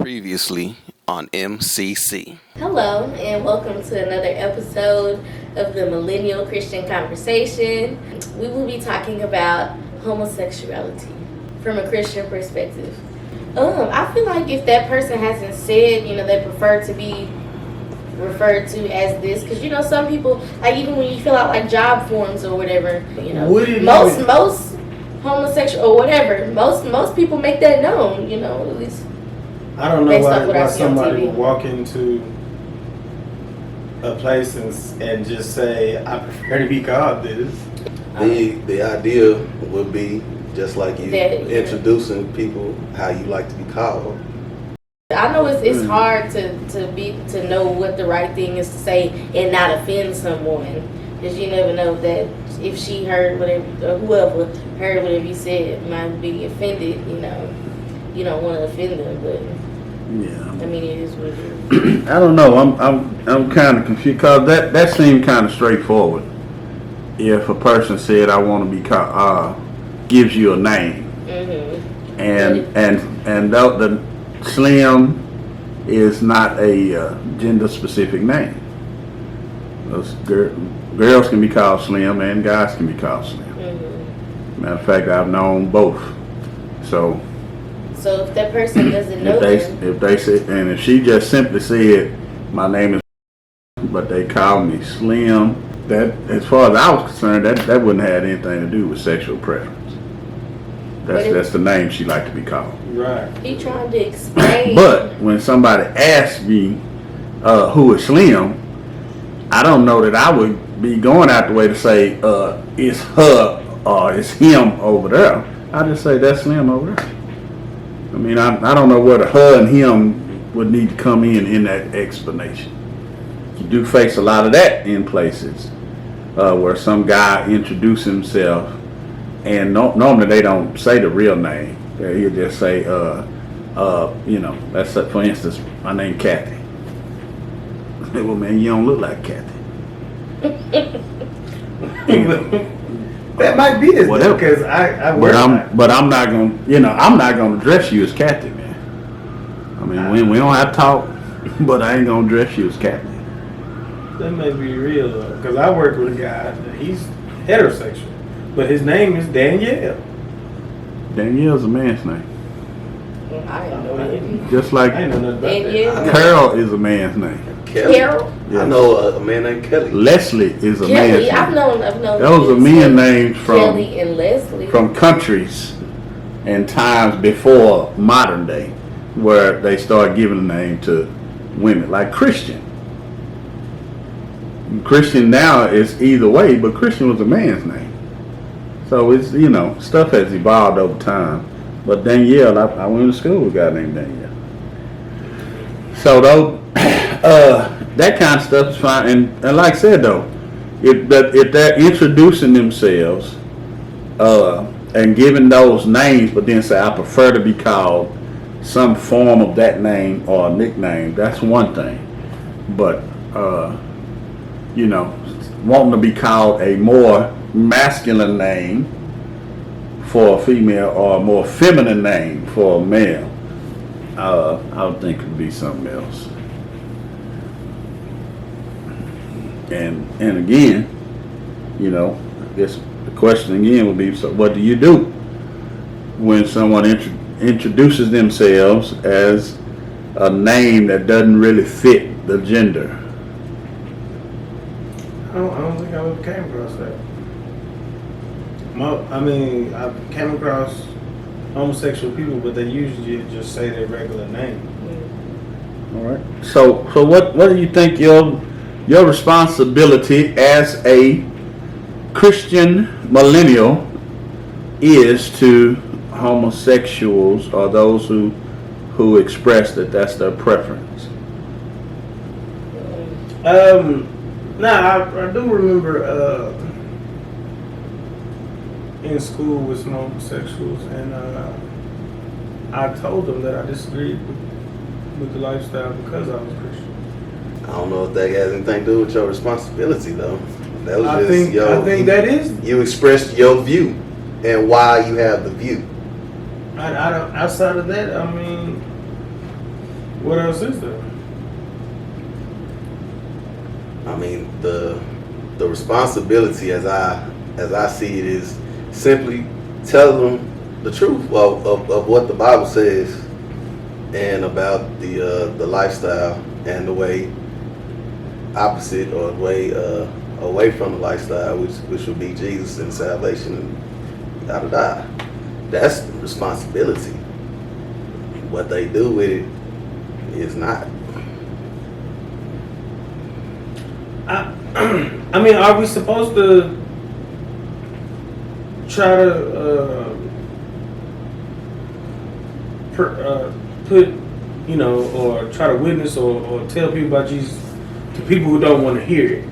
Previously on MCC. Hello, and welcome to another episode of the Millennial Christian Conversation. We will be talking about homosexuality from a Christian perspective. I feel like if that person hasn't said, they prefer to be referred to as this, because some people, like, even when you fill out like job forms or whatever, most homosexual or whatever, most people make that known, at least. I don't know why somebody would walk into a place and just say, I prefer to be called this. The idea would be just like you introducing people how you like to be called. I know it's hard to know what the right thing is to say and not offend someone, because you never know that if she heard whatever, or whoever heard whatever you said might be offended. You don't want to offend them, but yeah, I mean, it is what it is. I don't know. I'm kind of confused because that seemed kind of straightforward. If a person said, "I want to be called," gives you a name, and the slim is not a gender specific name. Those girls can be called slim and guys can be called slim. Matter of fact, I've known both. So if that person doesn't know if they say, and if she just simply said, "My name is," but they call me Slim, that, as far as I was concerned, that wouldn't have anything to do with sexual preference. That's the name she liked to be called. Right. He trying to explain. But when somebody asks me who is Slim, I don't know that I would be going out the way to say it's her or it's him over there. I just say that's Slim over there. I mean, I don't know where the her and him would need to come in that explanation. You do face a lot of that in places where some guy introduces himself, and normally they don't say the real name. He'll just say, that's for instance, my name Kathy. Well, man, you don't look like Kathy. That might be his, whatever. Because I but I'm not gonna address you as Kathy, man. I mean, we don't have to talk, but I ain't gonna address you as Kathy. That may be real though, because I worked with a guy. He's heterosexual, but his name is Danielle. Danielle's a man's name. I didn't know that. Just like I ain't know nothing about Danielle. Carol is a man's name. Kelly? Carol? Yes. I know a man named Kelly. Leslie is a Kelly. man's name. I've known. Those are men names Kelly and Leslie. from countries and times before modern day, where they start giving a name to women, like Christian. Christian now is either way, but Christian was a man's name. So it's, stuff has evolved over time. But Danielle, I went to school with a guy named Danielle. So though, that kind of stuff is fine. And like I said though, if they're introducing themselves and giving those names, but then say, I prefer to be called some form of that name or a nickname, that's one thing. But wanting to be called a more masculine name for a female or a more feminine name for a male, I would think it would be something else. And again, I guess the question again would be, so what do you do when someone introduces themselves as a name that doesn't really fit the gender? I don't think I ever came across that. I came across homosexual people, but they usually just say their regular name. All right. So what do you think your responsibility as a Christian millennial is to homosexuals or those who express that that's their preference? I do remember in school with some homosexuals, and I told them that I disagreed with the lifestyle because I was Christian. I don't know if that has anything to do with your responsibility, though. That was I think that is. You expressed your view and why you have the view. Outside of that, I mean, What else is there? I mean, the responsibility, as I see it, is simply tell them the truth of what the Bible says and about the lifestyle and the way opposite or the way away from the lifestyle, which would be Jesus and salvation and da. That's the responsibility. What they do with it is not. I mean, are we supposed to try to put, or try to witness or tell people about Jesus to people who don't want to hear it?